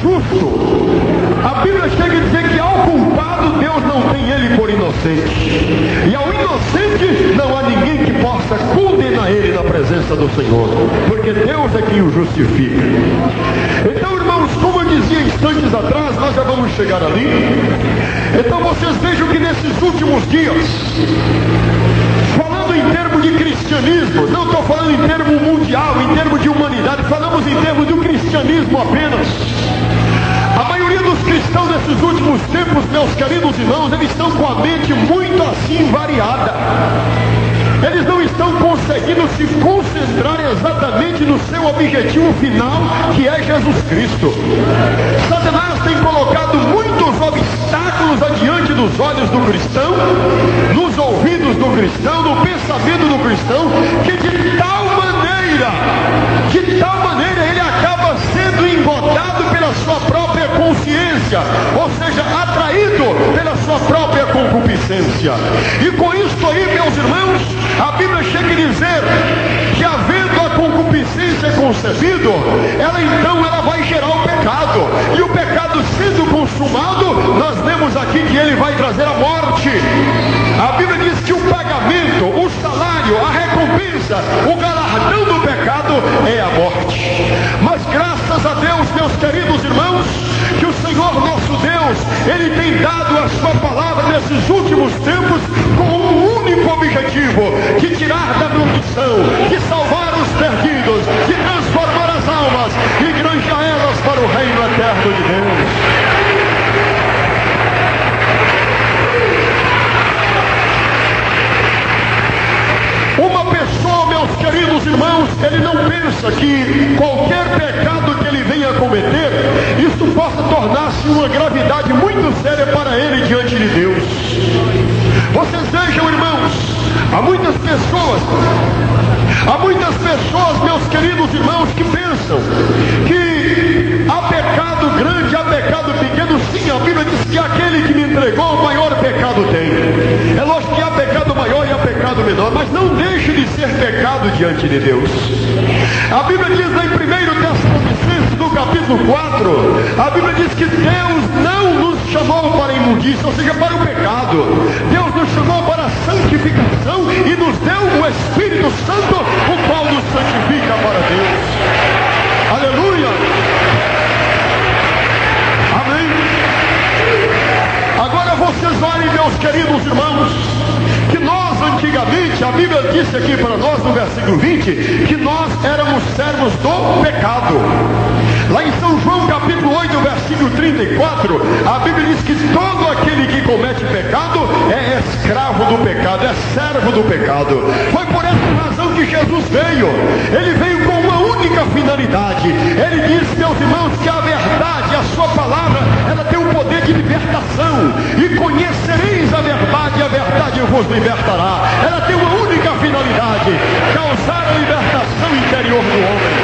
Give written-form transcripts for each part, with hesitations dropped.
justo. A Bíblia chega a dizer que ao culpado Deus não tem ele por inocente. E ao inocente não há ninguém que possa condenar ele na presença do Senhor, porque Deus é quem o justifica. Então, irmãos, como eu dizia instantes atrás, nós já vamos chegar ali. Então vocês vejam que nesses últimos dias, falando em termos de cristianismo, não estou falando em termos mundial, em termos de humanidade, falamos em termos do cristianismo apenas. A maioria dos cristãos nesses últimos tempos, meus queridos irmãos, eles estão com a mente muito assim variada. Eles não estão conseguindo se concentrar exatamente no seu objetivo final, que é Jesus Cristo. Satanás tem colocado muitos obstáculos adiante dos olhos do cristão, nos ouvidos do cristão, no pensamento do cristão, que de tal maneira ele acaba sendo engodado pela sua própria consciência, ou seja, atraído pela sua própria concupiscência. E com isso aí, meus irmãos, a Bíblia chega a dizer que havendo a concupiscência concebido, ela vai gerar o pecado. E o pecado sendo consumado, nós lemos aqui que ele vai trazer a morte. A Bíblia diz que o pagamento, o salário, a recompensa, o galardão do pecado é a morte. Mas graças a Deus, meus queridos irmãos, que o Senhor nosso Deus, ele tem dado a sua palavra nesses últimos tempos com um único objetivo: de tirar da maldição, de salvar os perdidos, de transformar as almas e granjear elas para o reino eterno de Deus. Uma pessoa, meus queridos irmãos, ele não pensa que qualquer pecado que ele venha cometer, isso possa tornar-se uma gravidade muito séria para ele diante de Deus. Vocês vejam, irmãos, há muitas pessoas, meus queridos irmãos, que pensam que há pecado grande, há pecado pequeno. Sim, a Bíblia diz que aquele que me entregou, o maior pecado tem. É lógico que há pecado maior e há pecado menor, mas não deixe de ser pecado diante de Deus. A Bíblia diz lá em 1 Tessalonicenses, no capítulo 4, a Bíblia diz que Deus não nos chamou para a imundícia, ou seja, para o pecado. Deus nos chamou para a santificação e nos deu o Espírito Santo, o qual nos santifica para Deus. Aleluia! Amém? Agora vocês olhem, meus queridos irmãos, que nós antigamente, a Bíblia disse aqui para nós no versículo 20, que nós éramos servos do pecado. Lá em São João capítulo 8, versículo 34, a Bíblia diz que todo aquele que comete pecado é escravo do pecado, é servo do pecado. Foi por essa razão que Jesus veio. Ele veio com uma única finalidade. Ele disse, meus irmãos, que a verdade, a sua palavra, ela tem o poder de libertação. E conhecereis a verdade, e a verdade vos libertará. Ela tem uma única finalidade: causar a libertação interior do homem.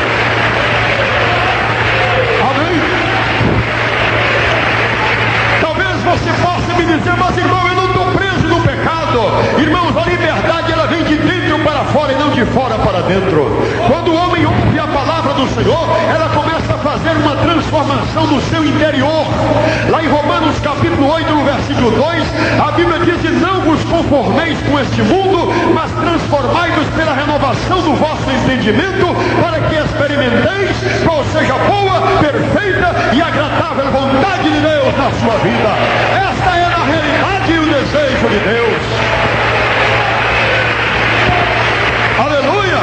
Amém? Talvez você possa me dizer, mas irmão, eu não estou preso no pecado. Irmãos, a liberdade ela vem de dentro para fora e não de fora para dentro. Quando o homem ouve a palavra do Senhor, ela começa a fazer uma transformação do seu interior. Lá em Romanos capítulo 8, no versículo 2, a Bíblia diz: não vos conformeis com este mundo, mas transformai-vos pela renovação do vosso entendimento, para que experimenteis qual seja a boa, perfeita e agradável vontade de Deus na sua vida. Esta é a realidade e o desejo de Deus. Aleluia!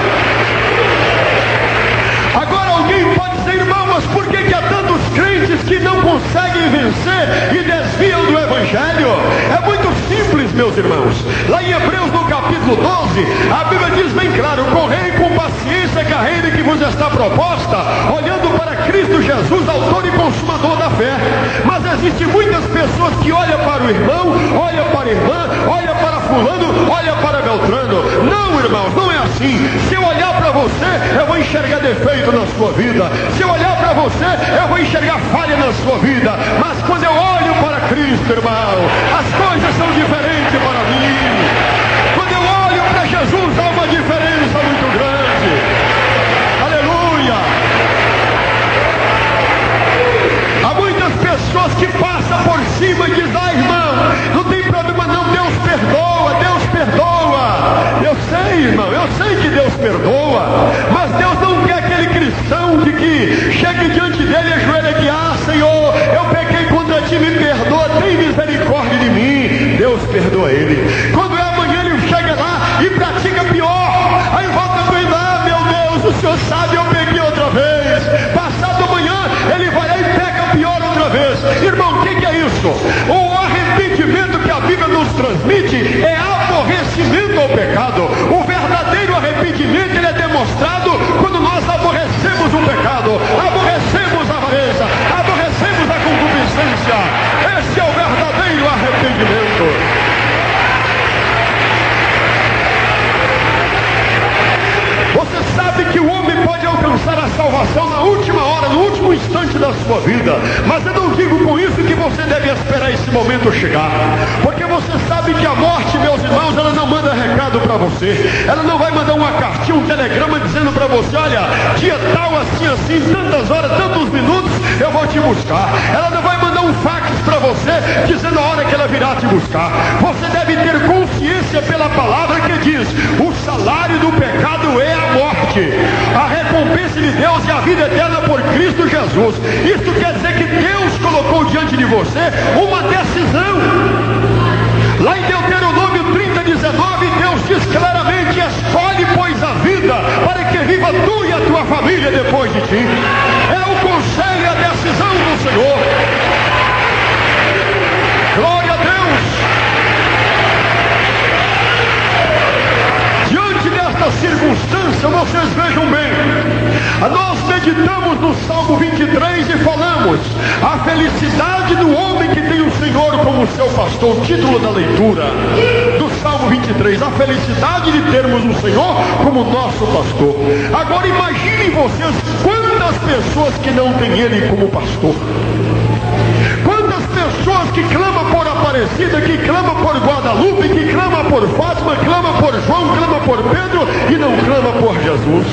Agora alguém pode dizer, irmão, mas por que há tantos crentes que não conseguem vencer e desviam do Evangelho? É muito simples, meus irmãos. Lá em Hebreus no capítulo 12, a Bíblia diz bem claro: correi com paciência a carreira que vos está proposta, olhando para Cristo Jesus, autor e consumador da fé. Mas existem muitas pessoas que olham para o irmão, olham para a irmã, olham para fulano, olham para Beltrano. Não, irmãos, não é assim. Se eu olhar para você, eu vou enxergar defeito na sua vida. Se eu olhar para você, eu vou enxergar falha na sua vida. Mas quando eu olho para Cristo, irmão, as coisas são diferentes para mim. Quando eu olho para Jesus, há uma diferença muito grande. Aleluia! pecado, aborrecemos a avareza, aborrecemos a concupiscência. Esse é o verdadeiro arrependimento. Você sabe que o homem pode alcançar a salvação na última hora, no último instante da sua vida. Mas eu não digo com isso que você deve esperar esse momento chegar. Porque você sabe que a morte, meus irmãos, ela não manda recado para você. Ela não vai mandar uma cartinha, um telegrama dizendo para você: olha, dia tal, assim, tantas horas, tantos minutos, eu vou te buscar. Ela não vai mandar um fax para você dizendo a hora que ela virá te buscar. Você deve ter consciência pela palavra que diz: o salário do pecado é a morte, a recompensa de Deus é a vida eterna por Cristo Jesus. Isso quer dizer que Deus colocou diante de você uma decisão. Lá em Deuteronômio 30:19, Deus diz claramente: escolhe, pois, a vida, para que viva tu e a tua família depois de ti. É o conselho e a decisão do Senhor. Glória a Deus. Nesta circunstância, vocês vejam bem, nós meditamos no Salmo 23 e falamos: a felicidade do homem que tem o Senhor como seu pastor. O título da leitura do Salmo 23, a felicidade de termos o Senhor como nosso pastor. Agora imaginem vocês quantas pessoas que não têm Ele como pastor. Quantas pessoas que clamam por Aparecida, que clamam por Guadalupe, que clamam por Fátima, clamam por João, clamam por Pedro e não clamam por Jesus.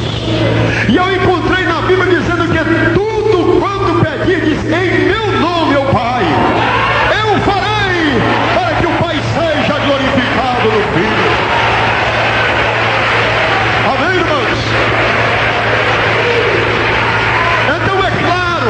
E eu encontrei na Bíblia dizendo que tudo quanto pedirdes em meu nome, ó Pai, eu farei para que o Pai seja glorificado no Filho. Amém, irmãos? Então é claro,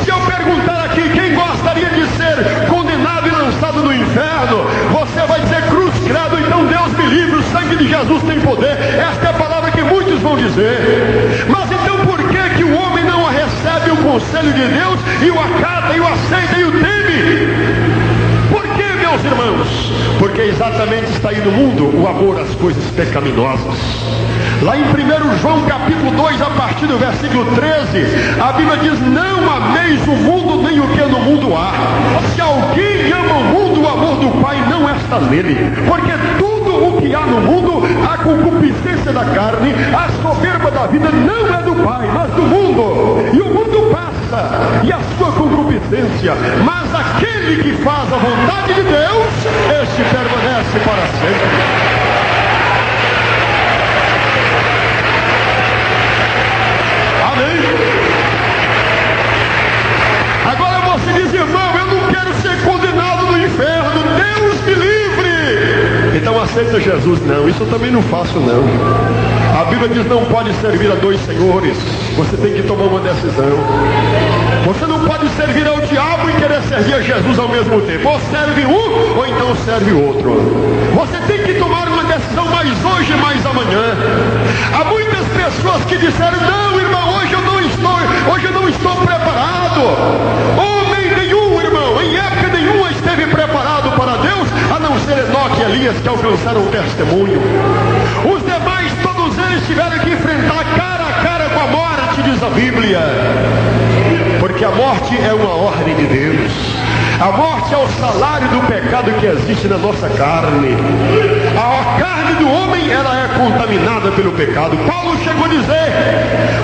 se eu perguntar aqui quem gostaria de ser condenado e lançado no inferno, você vai dizer: cruz, credo, então Deus me livre, o sangue de Jesus tem poder. Esta é a palavra que muitos vão dizer. Mas então por que o homem não recebe o conselho de Deus e o acata, e o aceita, e o teme? Por que, meus irmãos? Porque exatamente está aí no mundo o amor às coisas pecaminosas. Lá em 1 João capítulo 2, a partir do versículo 13, a Bíblia diz: não ameis o mundo nem o que no mundo há. Se alguém ama o mundo, o amor do Pai não está nele. Porque tudo o que há no mundo, a concupiscência da carne, a soberba da vida, não é do Pai, mas do mundo. E o mundo passa, e a sua concupiscência, mas aquele que faz a vontade de Deus, este permanece para sempre. Agora você diz: irmão, eu não quero ser condenado no inferno, Deus me livre. Então aceita Jesus. Não, isso eu também não faço, não. A Bíblia diz: não pode servir a dois senhores. Você tem que tomar uma decisão. Você não pode servir ao diabo e querer servir a Jesus ao mesmo tempo. Ou serve um, ou então serve outro. Você tem que tomar uma decisão, mais hoje, mais amanhã. Há muitas pessoas que disseram: não, irmão, hoje eu não estou preparado. Homem nenhum, irmão, em época nenhuma esteve preparado para Deus, a não ser Enoque e Elias, que alcançaram o testemunho. Os demais, todos eles tiveram que enfrentar cara a cara com a morte, diz a Bíblia. Porque a morte é uma ordem de Deus. A morte é o salário do pecado que existe na nossa carne. A carne do homem, ela é contaminada pelo pecado. Paulo chegou a dizer: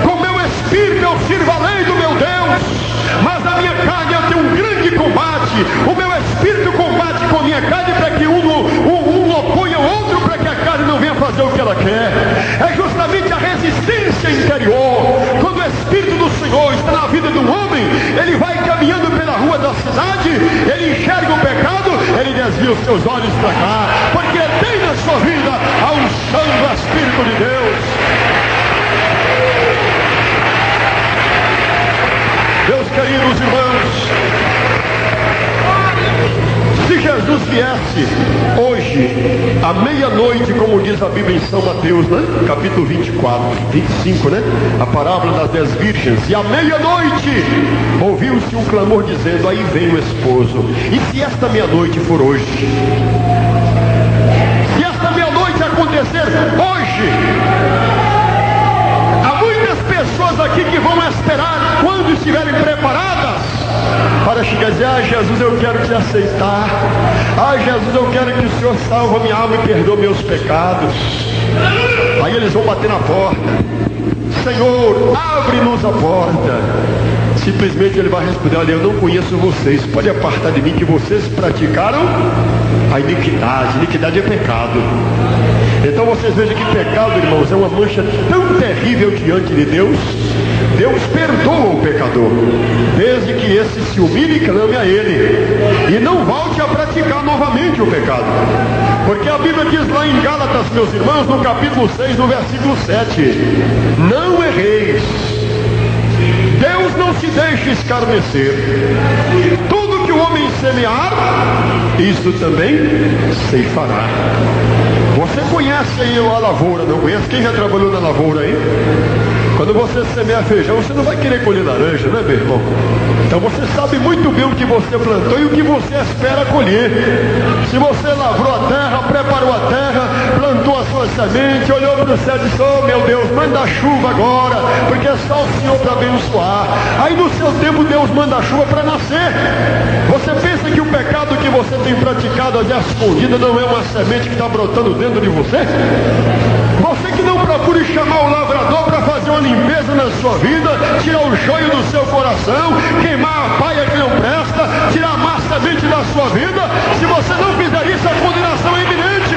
com meu espírito eu sirvo a lei do meu Deus, mas na minha carne eu tenho um grande combate. O meu espírito combate com a minha carne para que um oponha o outro, para que a carne não venha fazer o que ela quer. É justamente a resistência interior. Quando o Espírito do Senhor está na vida do homem, ele vai caminhando pela rua da cidade, ele enxerga o pecado, ele desvia os seus olhos para cá, porque tem na sua vida a unção do Espírito de Deus. Meus queridos irmãos, se Jesus viesse hoje, à meia-noite, como diz a Bíblia em São Mateus, né? Capítulo 25, né? A parábola das 10 virgens. E à meia-noite, ouviu-se um clamor dizendo: aí vem o esposo. E se esta meia-noite for hoje? Se esta meia-noite acontecer hoje, há muitas pessoas pessoas aqui que vão esperar quando estiverem preparadas para chegar e dizer: Jesus, eu quero te aceitar. Jesus, eu quero que o Senhor salve a minha alma e perdoe meus pecados. Aí eles vão bater na porta: Senhor, abre-nos a porta. Simplesmente ele vai responder: olha, eu não conheço vocês, pode apartar de mim, que vocês praticaram a iniquidade. Iniquidade é pecado. Então vocês vejam que pecado, irmãos, é uma mancha tão terrível diante de Deus. Deus perdoa o pecador, desde que esse se humilhe e clame a Ele, e não volte a praticar novamente o pecado. Porque a Bíblia diz lá em Gálatas, meus irmãos, no capítulo 6, no versículo 7: não erreis, Deus não se deixa escarnecer. Tudo que o homem semear, isso também ceifará. Você conhece aí a lavoura, não conhece? Quem já trabalhou na lavoura aí? Quando você semeia feijão, você não vai querer colher laranja, né, meu irmão? Então você sabe muito bem o que você plantou e o que você espera colher. Se você lavrou a terra, preparou a terra, plantou a sua semente, olhou para o céu e disse: oh meu Deus, manda chuva agora, porque é só o Senhor para abençoar. Aí no seu tempo Deus manda a chuva para nascer. Você pensa que o pecado que você tem praticado ali escondida não é uma semente que está brotando dentro de você? Você que não procure chamar o lavrador para fazer uma limpeza na sua vida, tirar o joio do seu coração, queimar a palha que não presta, tirar a má semente da sua vida. Se você não fizer isso, a condenação é iminente.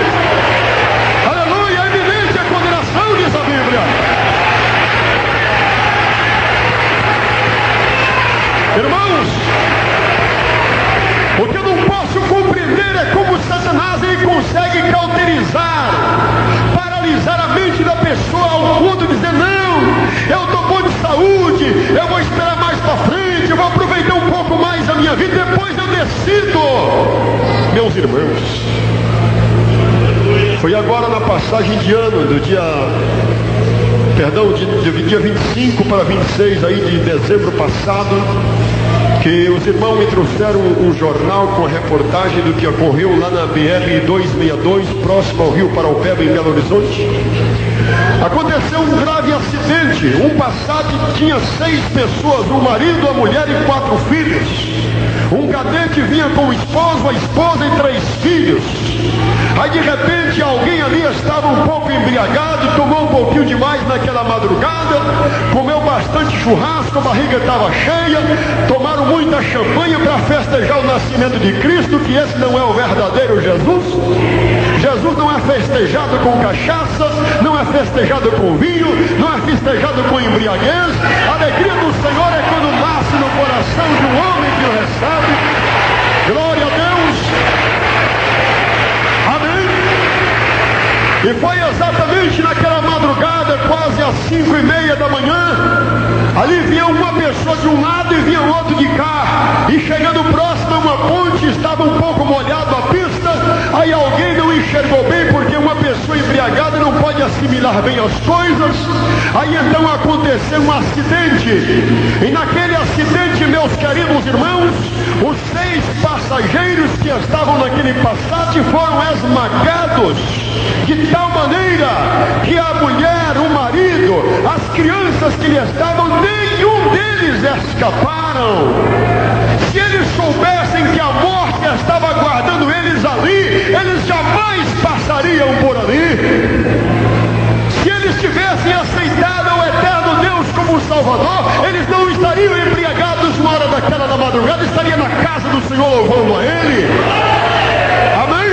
Aleluia, é iminente a condenação, diz a Bíblia. Irmãos, o que eu não posso compreender é como Satanás ele consegue cauterizar, paralisar a mente da pessoa ao ponto de dizer: não, eu estou bom de saúde, eu vou esperar mais para frente, eu vou aproveitar um pouco mais a minha vida, depois eu decido. Meus irmãos, foi agora na passagem de ano do dia 25 para 26 aí de dezembro passado, que os irmãos me trouxeram um jornal com a reportagem do que ocorreu lá na BR-262, próximo ao Rio Paraupeba, em Belo Horizonte. Aconteceu um grave acidente. Um Passat tinha 6 pessoas, um marido, a mulher e 4 filhos. Um cadete vinha com o esposo, a esposa e 3 filhos. Aí de repente alguém ali estava um pouco embriagado, tomou um pouquinho demais naquela madrugada, comeu bastante churrasco, a barriga estava cheia, tomaram muita champanhe para festejar o nascimento de Cristo, que esse não é o verdadeiro Jesus. Jesus não é festejado com cachaça, não é festejado com vinho, não é festejado com embriaguez. A alegria do Senhor é quando nasce no coração de um homem que o recebe. Glória a Deus. Amém. E foi exatamente naquela madrugada, quase às 5:30 da manhã, ali vinha uma pessoa de um lado e vinha outro de cá, e chegando próximo a uma ponte, estava um pouco molhado a pista. Aí alguém não enxergou bem, porque uma pessoa embriagada não pode assimilar bem as coisas. Aí então aconteceu um acidente, e naquele acidente, meus queridos irmãos, os 6 passageiros que estavam naquele Passat foram esmagados de tal maneira que a mulher, o marido, as crianças que lhe estavam, nenhum deles escaparam. Se eles soubessem que a morte estava aguardando eles ali, eles jamais passariam por ali. Se eles tivessem aceitado o eterno Deus como Salvador, eles não estariam embriagados uma hora daquela da madrugada, estariam na casa do Senhor louvando a Ele. Amém?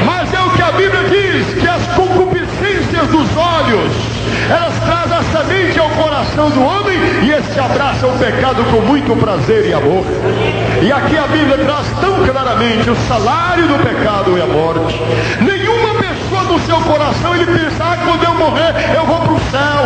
Mas é o que a Bíblia diz, que as concupiscências dos olhos, elas trazem a semente ao coração do homem, e esse abraça o pecado com muito prazer e amor. E aqui a Bíblia traz tão claramente: o salário do pecado é a morte. Nenhuma pessoa no seu coração ele pensa: quando eu morrer eu vou para o céu.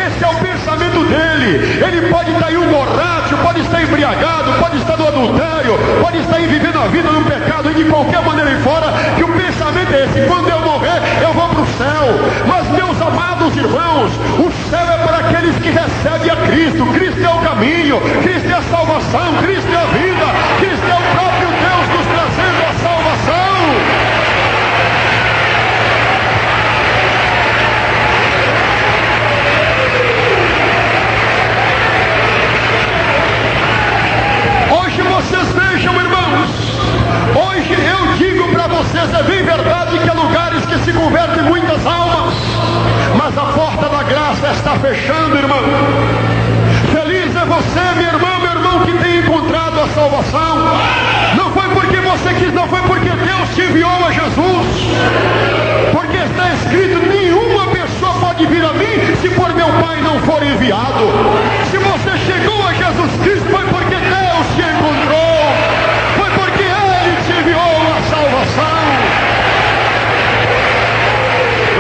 Esse é o pensamento dele. Ele pode estar aí um borracho, pode estar embriagado, pode estar no adultério, pode estar aí vivendo a vida no pecado, e de qualquer maneira aí fora, que o pensamento é esse: quando eu morrer eu vou para o céu. Mas meus amados irmãos, o céu é para aqueles que recebem a Cristo. Cristo é o caminho, Cristo é a salvação, Cristo é a vida, Cristo é o próprio Deus nos trazendo a salvação. vezes é bem verdade que há lugares que se convertem muitas almas, mas a porta da graça está fechando, irmão. Feliz é você, minha irmã, meu irmão, que tem encontrado a salvação. Não foi porque você quis, não foi porque Deus te enviou a Jesus. Porque está escrito: nenhuma pessoa pode vir a mim se por meu Pai não for enviado. Se você chegou a Jesus Cristo, foi porque Deus te encontrou. Foi porque Ele te enviou a salvação.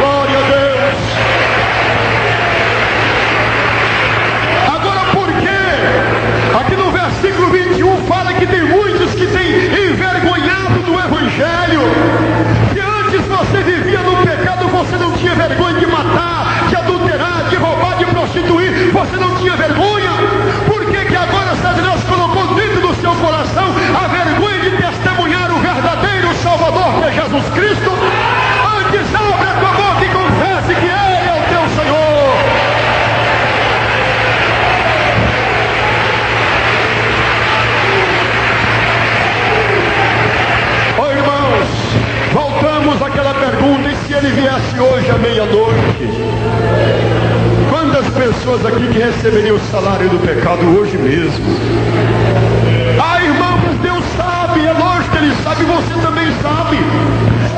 Glória a Deus. Agora, por quê? Aqui no versículo 21 fala que tem muitos que têm envergonhado do Evangelho. Se antes você vivia no pecado, você não tinha vergonha de matar, de adulterar, de roubar, de prostituir, você não tinha vergonha. Por que que agora Satanás colocou dentro do seu coração a vergonha de testemunhar o verdadeiro Salvador, que é Jesus Cristo? Antes abre a tua boca e confesse que Ele é o teu Senhor. Oh, irmãos, voltamos àquela pergunta: e se Ele viesse hoje à meia-noite? Quantas pessoas aqui que receberiam o salário do pecado hoje mesmo? Ah, irmãos, Deus sabe, é lógico que Ele sabe, você também sabe.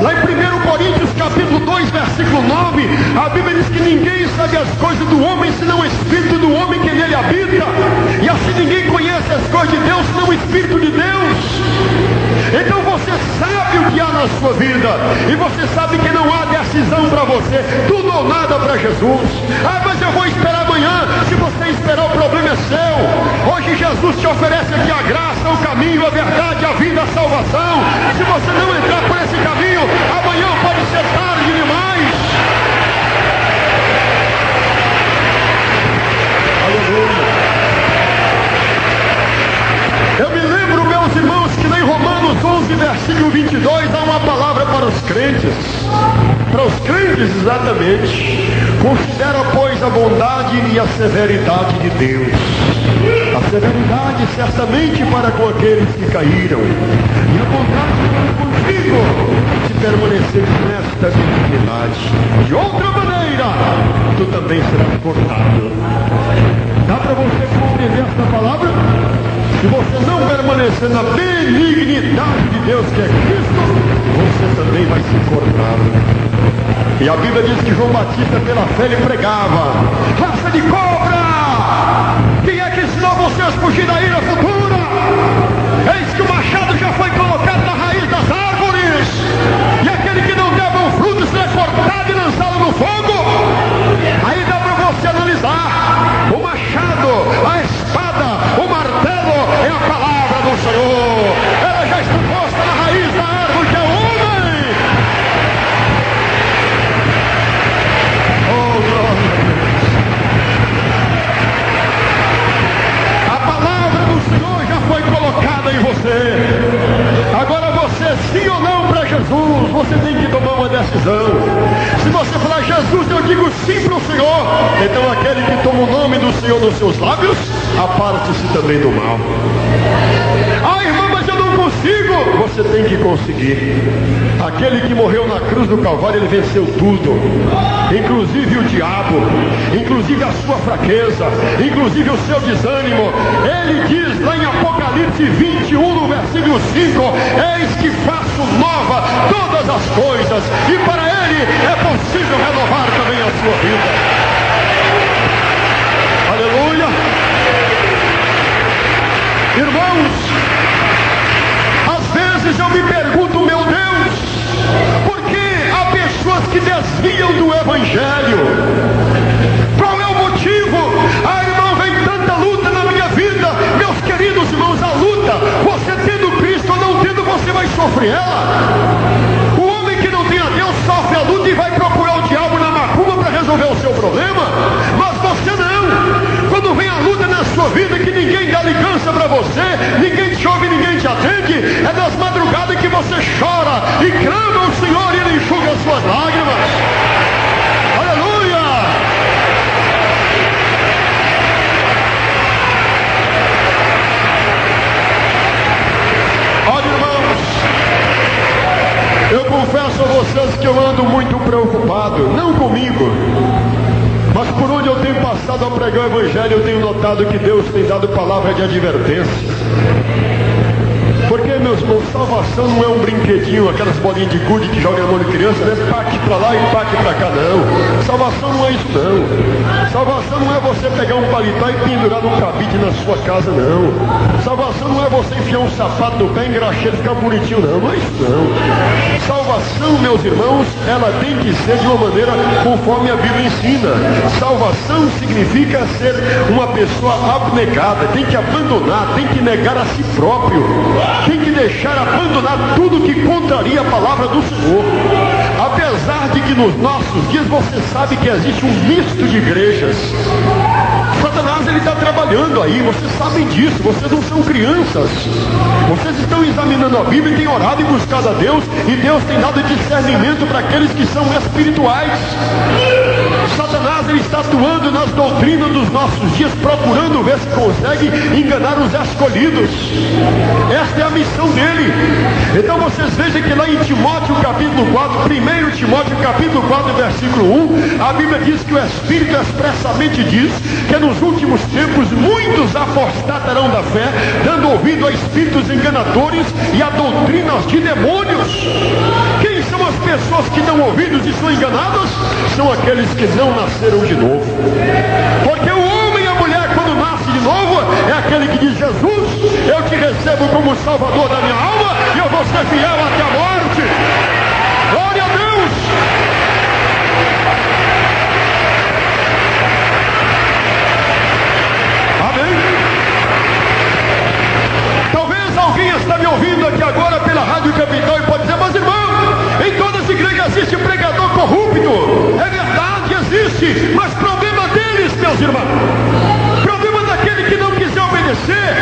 Lá em 1 Coríntios capítulo 2, versículo 9, a Bíblia diz que ninguém sabe as coisas do homem, senão o Espírito do homem que nele habita. E assim ninguém conhece as coisas de Deus, senão o Espírito de Deus. Então você sabe o que há na sua vida, e você sabe que não há decisão para você, tudo ou nada para Jesus. Ah, mas eu vou esperar amanhã. Se você esperar, o problema é seu. Hoje Jesus te oferece aqui a graça, o caminho, a verdade, a vida, a salvação. Se você não entrar por esse caminho, amanhã pode ser tarde demais. Aleluia. Eu me lembro, meus irmãos, que em Romanos 11, versículo 22, há uma palavra para os crentes. Para os crentes, exatamente. Considera, pois, a bondade e a severidade de Deus. A severidade certamente para com aqueles que caíram, e a bondade para contigo, se permaneceres nesta benignidade. De outra maneira, tu também serás cortado. Dá para você compreender esta palavra? Se você não permanecer na benignidade de Deus, que é Cristo, você também vai ser cortado. E a Bíblia diz que João Batista, pela fé, ele pregava: raça de cobra! Quem é que ensinou vocês a fugir da ira futura? Eis que o machado já foi colocado na raiz das árvores, e aquele que não der bom fruto será cortado e lançado no fogo. Aí dá para você analisar: o machado, a espada, o martelo é a palavra do Senhor. Ela já está posta na raiz da árvore, que é o homem. Oh, glória a Deus. A palavra do Senhor já foi colocada em você. Agora você, sim ou não para Jesus, você tem que tomar uma decisão. Se você falar: Jesus, eu digo sim para o Senhor, então aquele que toma o nome do Senhor nos seus lábios, aparte-se também do mal. Ah, irmão, mas eu não consigo. Você tem que conseguir. Aquele que morreu na cruz do Calvário, ele venceu tudo, inclusive o diabo, inclusive a sua fraqueza, inclusive o seu desânimo. Ele diz lá em Apocalipse 21, no versículo 5: eis que faço nova todas as coisas, e para ele é possível renovar também a sua vida. Aleluia. Irmãos, às vezes eu me pergunto: meu Deus, por que há pessoas que desviam do Evangelho? Qual é o motivo? Ah, irmão, vem tanta luta na minha vida. Meus queridos irmãos, a luta, você tendo Cristo ou não tendo, você vai sofrer ela. O homem que não tem a Deus sofre a luta e vai procurar o diabo na macumba para resolver o seu problema. Mas você não. Quando vem a luta na sua vida, que ninguém dá ligança para você, ninguém te ouve, ninguém te atende, é das madrugadas que você chora e clama ao Senhor e Ele enxuga as suas lágrimas. Aleluia! Olha, irmãos, eu confesso a vocês que eu ando muito preocupado, não comigo, mas por onde eu tenho passado a pregar o Evangelho, eu tenho notado que Deus tem dado palavra de advertência. Porque, meus irmãos, salvação não é um brinquedinho, aquelas bolinhas de gude que joga na mão de criança, né? Paque pra lá e paque pra cá, não. Salvação não é isso, não. Salvação não é você pegar um paletó e pendurar no cabide na sua casa, não. Salvação não é você enfiar um sapato no pé, engraxar e ficar bonitinho, não. Não é isso, não. Salvação, meus irmãos, ela tem que ser de uma maneira conforme a Bíblia ensina. Salvação significa ser uma pessoa abnegada, tem que abandonar, tem que negar a si próprio. Tem que deixar abandonar tudo que contraria a palavra do Senhor. Apesar de que nos nossos dias você sabe que existe um misto de igrejas. Satanás ele está trabalhando aí, vocês sabem disso, vocês não são crianças. Vocês estão examinando a Bíblia e têm orado e buscado a Deus, e Deus tem dado discernimento para aqueles que são espirituais. Satanás ele está atuando nas doutrinas dos nossos dias, procurando ver se consegue enganar os escolhidos. Esta é a missão dele. Então vocês vejam que lá em Timóteo capítulo 4, 1 Timóteo capítulo 4, versículo 1, a Bíblia diz que o Espírito expressamente diz que nos últimos tempos muitos apostatarão da fé, dando ouvido a espíritos enganadores e a doutrinas de demônios. Quem são as pessoas que dão ouvidos e são enganadas? São aqueles que não nasceram de novo. Porque o homem e a mulher, quando nasce de novo, é aquele que diz: Jesus, eu te recebo como Salvador da minha alma e eu vou ser fiel até a morte. Glória a Deus! Amém? Talvez alguém está me ouvindo aqui agora pela Rádio Capital e pode dizer: mas irmão, em todas as igrejas existe pregador corrupto. É verdade, existe, mas problema deles, meus irmãos. Problema daquele que não quiser obedecer.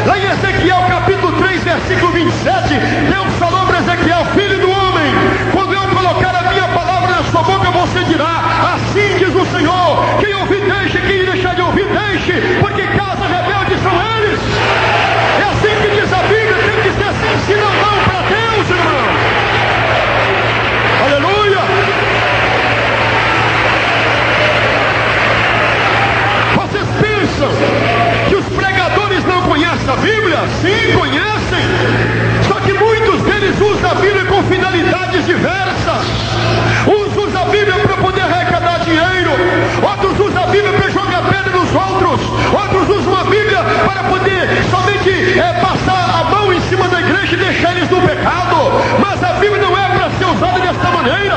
Lá em Ezequiel capítulo 3, versículo 27, Deus falou para Ezequiel: filho do homem, quando eu colocar a minha palavra na sua boca, você dirá: assim diz o Senhor, quem ouvir deixe, quem deixar de ouvir deixe, porque casa rebelde são eles. É assim que diz a Bíblia, tem que ser assim, senão não para Deus, irmão. Aleluia! Vocês pensam que os pregadores não conhecem a Bíblia? Sim, conhecem. Só que muitos deles usam a Bíblia com finalidades diversas. Uns usam a Bíblia para poder arrecadar dinheiro, outros usam a Bíblia para jogar pedra nos outros, outros usam a Bíblia para poder somente passar a mão em cima da igreja e deixar eles no pecado. Mas a Bíblia não é para ser usada desta maneira.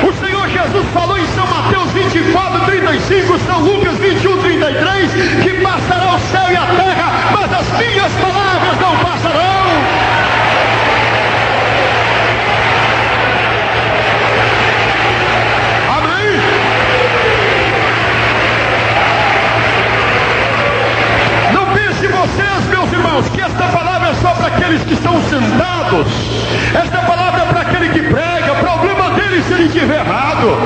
O Senhor Jesus falou em São Mateus 24, 35, São Lucas 21, 33, que passará o céu e a terra, mas as minhas palavras não passarão. Amém? Não pense vocês, meus irmãos, que esta palavra é só para aqueles que estão sentados. Esta palavra é para aquele que prega. Problema dele se ele estiver errado.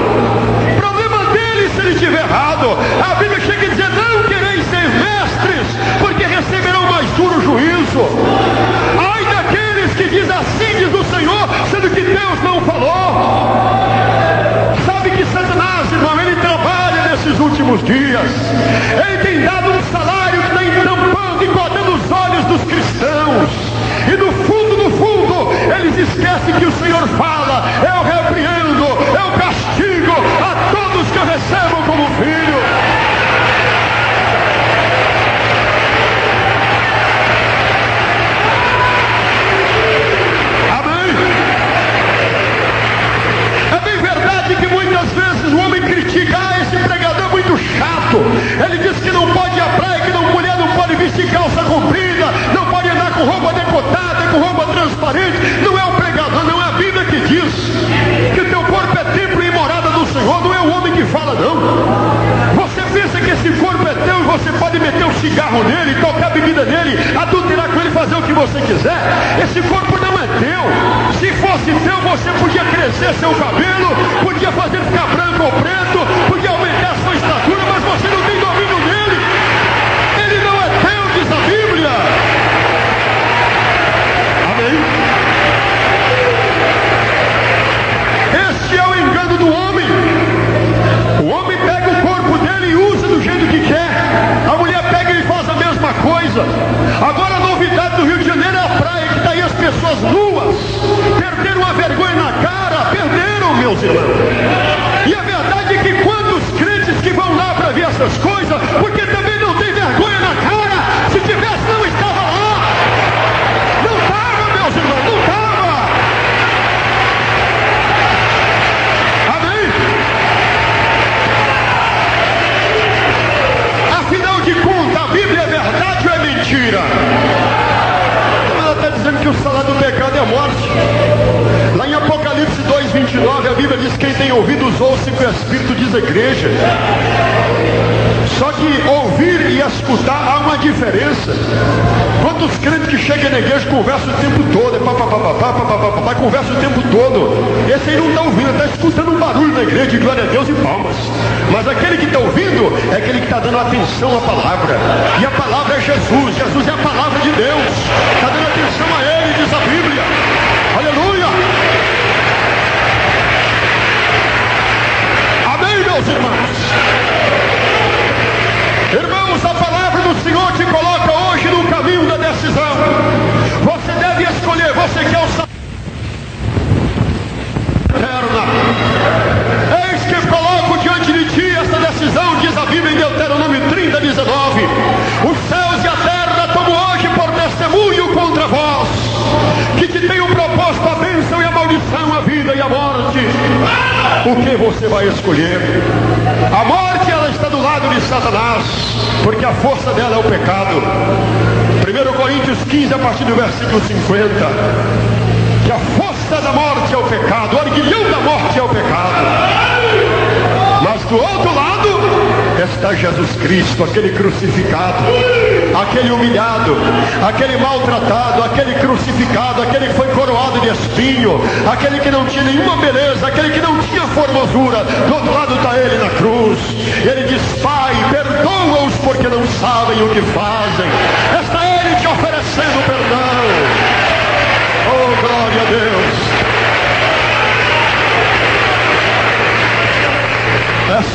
Problema dele se ele estiver errado. A Bíblia chega a dizer: não quereis ser mestres, porque receberão mais duro juízo. Ai daqueles que dizem: assim diz o Senhor, sendo que Deus não falou. Sabe que Satanás, irmão, ele trabalha nesses últimos dias. Ele tem dado um salário que está entampando e cortando os olhos dos cristãos. E no fundo, eles esquecem que o Senhor fala: eu repreendo, eu castigo a todos que eu recebo como filho. Amém? É bem verdade que muitas vezes o homem critica: esse pregador é muito chato. Ele diz que não pode ir à praia, que mulher não pode vestir calça comprida, não pode andar com roupa decotada, com roupa transparente. Não é o pregador, não é a Bíblia que diz que o teu corpo é templo e morada do Senhor. Não é o homem que fala, não. Você pensa que esse corpo é teu e você pode meter um cigarro nele, tocar bebida nele, adulterar com ele, fazer o que você quiser? Esse corpo não é teu. Se fosse teu, você podia crescer seu cabelo, podia fazer ficar branco ou preto, podia aumentar a sua estatura, mas você não tem domínio nele. Ele não é teu, diz a Bíblia. Amém? a morte. Lá em Apocalipse 2:29, a Bíblia diz: quem tem ouvidos ouça o que o Espírito diz à igreja. Só que ouvir e escutar há uma diferença. Quantos crentes que chegam na igreja conversam o tempo todo, conversa o tempo todo. Esse aí não está ouvindo, está escutando um barulho na igreja de glória a Deus e palmas. Mas aquele que está ouvindo é aquele que está dando atenção à palavra. E a palavra é Jesus. Jesus é a palavra de Deus. Está dando atenção a Ele, diz a Bíblia. Aleluia! Amém, meus irmãos? Irmãos, a palavra do Senhor te coloca hoje no caminho da decisão. Você deve escolher. Você quer o salvação eterna. Eis que coloco diante de ti esta decisão, diz a Bíblia em Deuteronômio 30:19. Os céus e a terra tomo hoje por testemunho contra vós, que te tenho proposto a bênção e a maldição, a vida e a morte. O que você vai escolher? A morte, ela está do lado de Satanás, porque a força dela é o pecado. 1 Coríntios 15, a partir do versículo 50. Que a força da morte é o pecado, o arguilhão da morte é o pecado. Mas do outro lado está Jesus Cristo, aquele crucificado, aquele humilhado, aquele maltratado, aquele crucificado, aquele que foi coroado de espinho, aquele que não tinha nenhuma beleza, aquele que não tinha formosura. Do outro lado está ele na cruz. Ele diz: Pai, perdoa-os porque não sabem o que fazem. Está ele te oferecendo perdão. Oh, glória a Deus.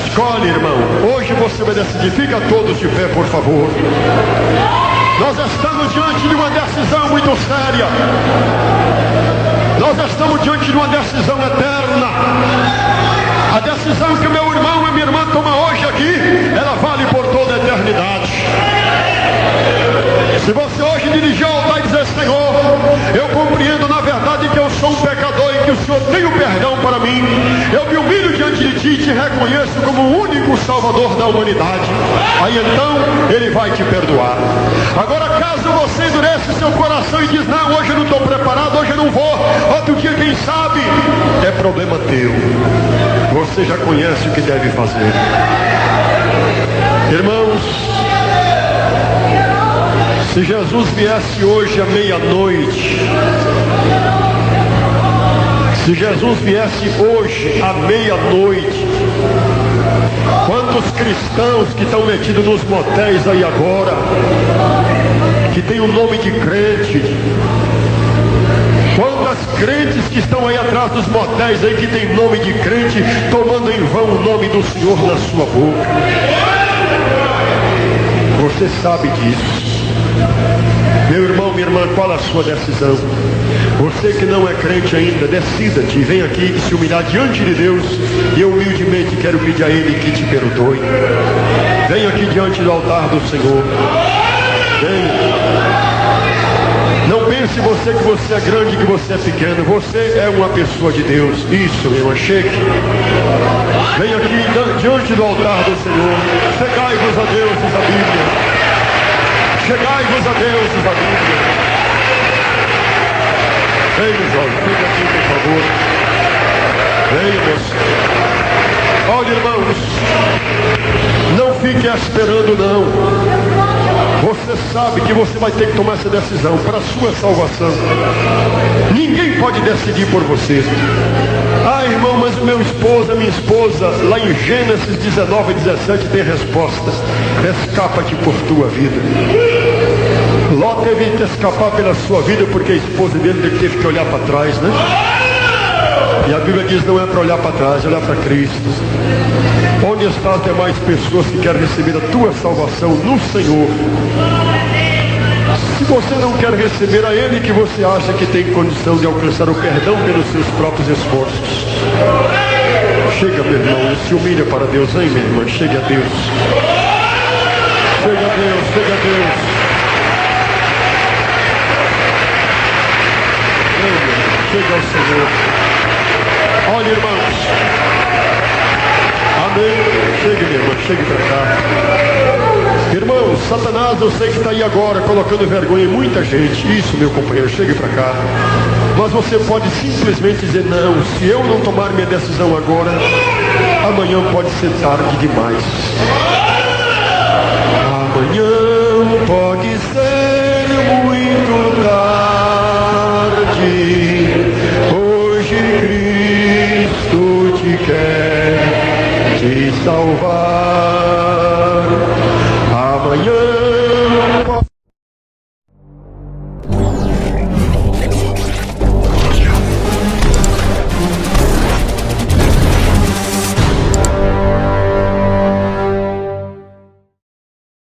Escolhe, irmão. Hoje você vai decidir. Fica todos de pé, por favor. Nós estamos diante de uma decisão muito séria. Nós estamos diante de uma decisão eterna. A decisão que o meu irmão e minha irmã tomam hoje aqui, ela vale por toda a eternidade. Se você hoje dirigir ao altar e dizer: Senhor, eu compreendo na verdade que eu sou um pecador e que o Senhor tem o perdão para mim, eu me humilho diante de ti e te reconheço como o único Salvador da humanidade, aí então Ele vai te perdoar. Agora, caso você endurece seu coração e diz: não, hoje eu não estou preparado, hoje eu não vou, outro dia quem sabe, é problema teu. Você já conhece o que deve fazer. Irmãos, se Jesus viesse hoje à meia-noite, se Jesus viesse hoje à meia-noite, quantos cristãos que estão metidos nos motéis aí agora, que tem o nome de crente, quantas crentes que estão aí atrás dos motéis aí, que tem nome de crente, tomando em vão o nome do Senhor na sua boca. Você sabe disso. Meu irmão, minha irmã, qual a sua decisão? Você que não é crente ainda, decida-te, vem aqui e se humilhar diante de Deus. E eu humildemente quero pedir a Ele que te perdoe. Vem aqui diante do altar do Senhor. Vem. Não pense você que você é grande, que você é pequeno. Você é uma pessoa de Deus. Isso, meu irmão, chegue. Vem aqui diante do altar do Senhor. Chegai-vos a Deus, diz a Bíblia. Chegai-vos a Deus, diz a Bíblia. Venha, João, fica aqui, por favor. Venha, moço. Olha, irmãos, não fique esperando, não. Você sabe que você vai ter que tomar essa decisão para a sua salvação. Ninguém pode decidir por você. Ah, irmão, mas o meu esposo, a minha esposa, lá em Gênesis 19:17 tem resposta. Escapa-te por tua vida. Ló teve que escapar pela sua vida porque a esposa dele teve que olhar para trás, né? E a Bíblia diz: não é para olhar para trás, é olhar para Cristo. Onde estão as demais pessoas que querem receber a tua salvação no Senhor? Se você não quer receber a Ele, que você acha que tem condição de alcançar o perdão pelos seus próprios esforços, chega, meu irmão, e se humilha para Deus. Hein, minha irmã? Chegue a Deus. Chega a Deus, chega a Deus. Chega ao Senhor. Olha, irmãos. Amém. Chegue, minha irmã, chegue para cá. Irmãos, Satanás, eu sei que está aí agora colocando vergonha em muita gente. Isso, meu companheiro, chegue para cá. Mas você pode simplesmente dizer: não, se eu não tomar minha decisão agora, amanhã pode ser tarde demais. Amanhã pode ser muito tarde. Hoje Cristo te quer te salvar. Amanhã